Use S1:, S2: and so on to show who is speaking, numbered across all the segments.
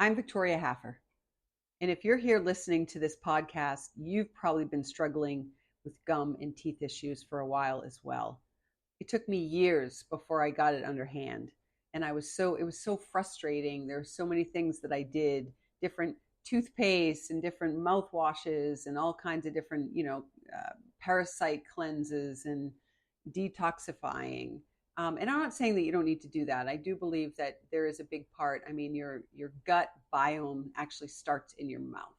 S1: I'm Victoria Haffer. And if you're here listening to this podcast, you've probably been struggling with gum and teeth issues for a while as well. It took me years before I got it underhand. And it was so frustrating. There were so many things that I did, different toothpaste and different mouthwashes and all kinds of different, parasite cleanses and detoxifying. And I'm not saying that you don't need to do that. I do believe that there is a big part. I mean, your gut biome actually starts in your mouth.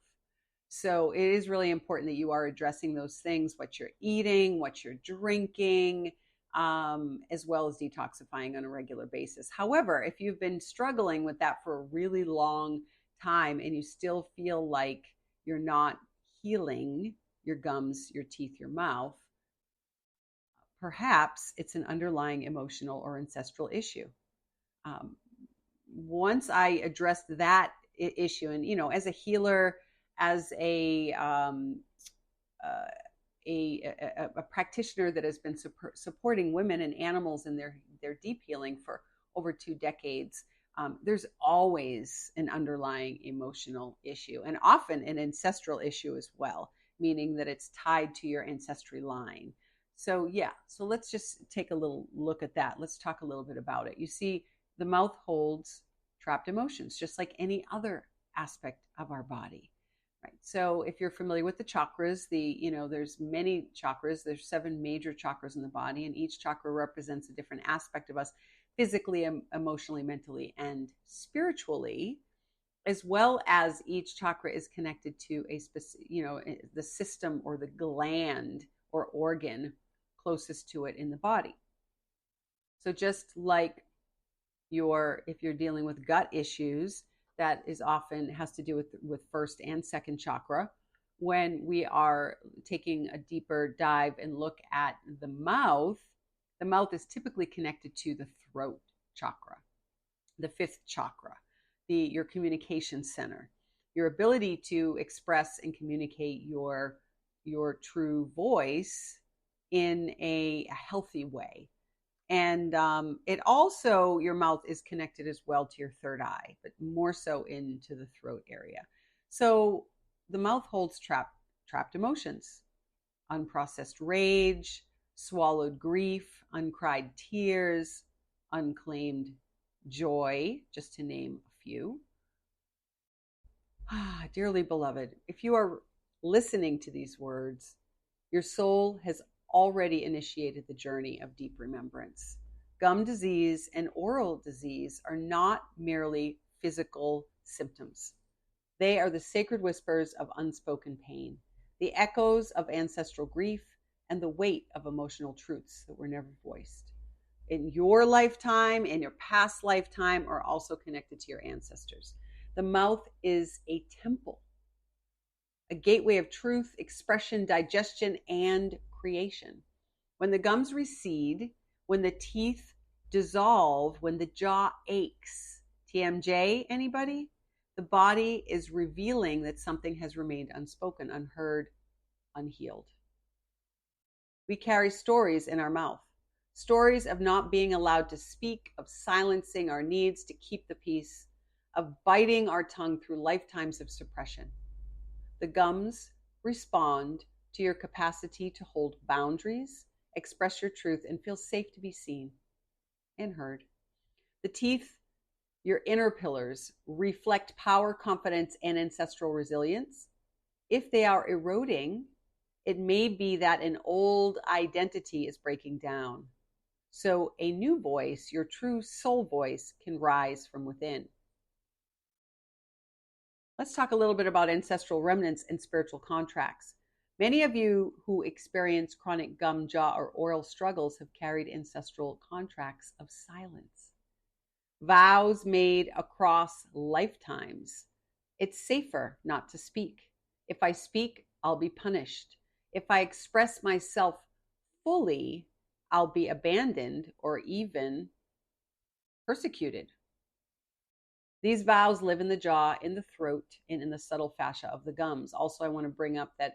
S1: So it is really important that you are addressing those things, what you're eating, what you're drinking, as well as detoxifying on a regular basis. However, if you've been struggling with that for a really long time and you still feel like you're not healing your gums, your teeth, your mouth, perhaps it's an underlying emotional or ancestral issue. Once I addressed that issue, and as a healer, as a practitioner that has been supporting women and animals in their deep healing for over 2 decades, there's always an underlying emotional issue, and often an ancestral issue as well, meaning that it's tied to your ancestry line. So let's just take a little look at that. Let's talk a little bit about it. You see, the mouth holds trapped emotions, just like any other aspect of our body, right? So if you're familiar with the chakras, there's many chakras. There's 7 major chakras in the body, and each chakra represents a different aspect of us, physically, emotionally, mentally, and spiritually, as well as each chakra is connected to a specific, the system or the gland or organ closest to it in the body. So just like if you're dealing with gut issues, that is often has to do with first and second chakra. When we are taking a deeper dive and look at the mouth is typically connected to the throat chakra, the 5th chakra, your communication center, your ability to express and communicate your true voice in a healthy way. And it also, your mouth is connected as well to your 3rd eye, but more so into the throat area. So the mouth holds trapped emotions, unprocessed rage, swallowed grief, uncried tears, unclaimed joy, just to name a few. Dearly beloved, if you are listening to these words, your soul has already initiated the journey of deep remembrance. Gum disease and oral disease are not merely physical symptoms. They are the sacred whispers of unspoken pain, the echoes of ancestral grief, and the weight of emotional truths that were never voiced. In your lifetime and your past lifetime are also connected to your ancestors. The mouth is a temple, a gateway of truth, expression, digestion, and creation. When the gums recede, when the teeth dissolve, when the jaw aches, TMJ, anybody? The body is revealing that something has remained unspoken, unheard, unhealed. We carry stories in our mouth, stories of not being allowed to speak, of silencing our needs to keep the peace, of biting our tongue through lifetimes of suppression. The gums respond to your capacity to hold boundaries, express your truth, and feel safe to be seen and heard. The teeth, your inner pillars, reflect power, confidence, and ancestral resilience. If they are eroding, it may be that an old identity is breaking down. So a new voice, your true soul voice, can rise from within. Let's talk a little bit about ancestral remnants and spiritual contracts. Many of you who experience chronic gum, jaw, or oral struggles have carried ancestral contracts of silence. Vows made across lifetimes. It's safer not to speak. If I speak, I'll be punished. If I express myself fully, I'll be abandoned or even persecuted. These vows live in the jaw, in the throat, and in the subtle fascia of the gums. Also, I want to bring up that,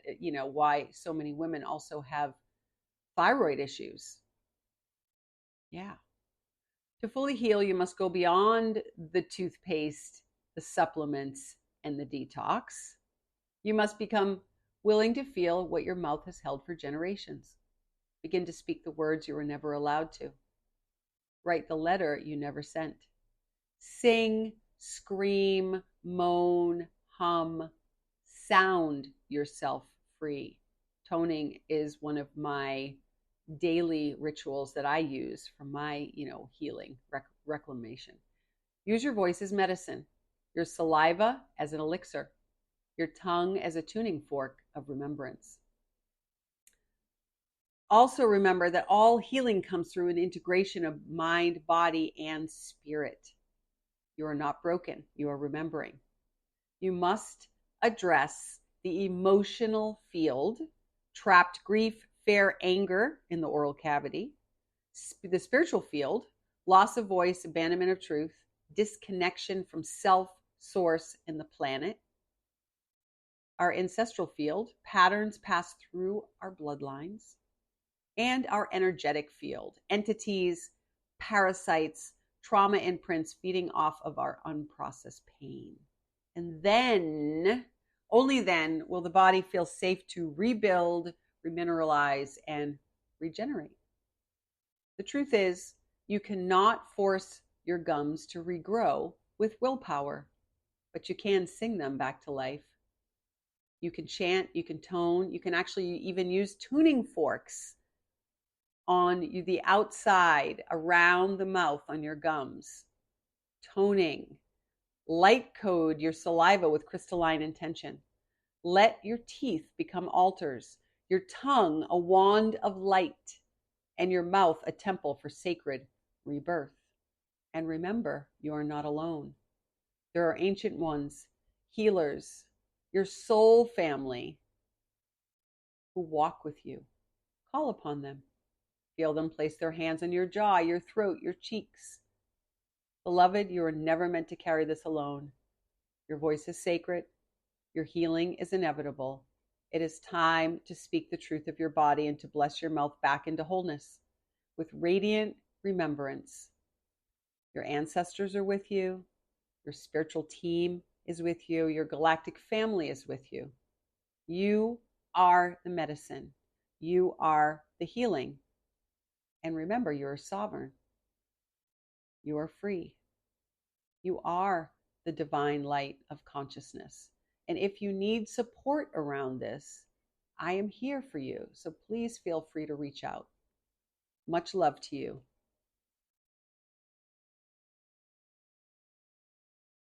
S1: why so many women also have thyroid issues. Yeah. To fully heal, you must go beyond the toothpaste, the supplements, and the detox. You must become willing to feel what your mouth has held for generations. Begin to speak the words you were never allowed to. Write the letter you never sent. Sing, scream, moan, hum, sound yourself free. Toning is one of my daily rituals that I use for my, healing, reclamation. Use your voice as medicine, your saliva as an elixir, your tongue as a tuning fork of remembrance. Also remember that all healing comes through an integration of mind, body, and spirit. You are not broken. You are remembering. You must address the emotional field, trapped grief, fear, anger in the oral cavity, the spiritual field, loss of voice, abandonment of truth, disconnection from self, source, and the planet. Our ancestral field, patterns passed through our bloodlines, and our energetic field, entities, parasites, trauma imprints feeding off of our unprocessed pain. And then, only then, will the body feel safe to rebuild, remineralize, and regenerate. The truth is, you cannot force your gums to regrow with willpower, but you can sing them back to life. You can chant, you can tone, you can actually even use tuning forks on the outside, around the mouth, on your gums. Toning. Light code your saliva with crystalline intention. Let your teeth become altars, your tongue a wand of light, and your mouth a temple for sacred rebirth. And remember, you are not alone. There are ancient ones, healers, your soul family who walk with you. Call upon them. Feel them place their hands on your jaw, your throat, your cheeks. Beloved, you are never meant to carry this alone. Your voice is sacred. Your healing is inevitable. It is time to speak the truth of your body and to bless your mouth back into wholeness with radiant remembrance. Your ancestors are with you. Your spiritual team is with you. Your galactic family is with you. You are the medicine. You are the healing. And remember, you are sovereign. You are free. You are the divine light of consciousness. And if you need support around this, I am here for you. So please feel free to reach out. Much love to you.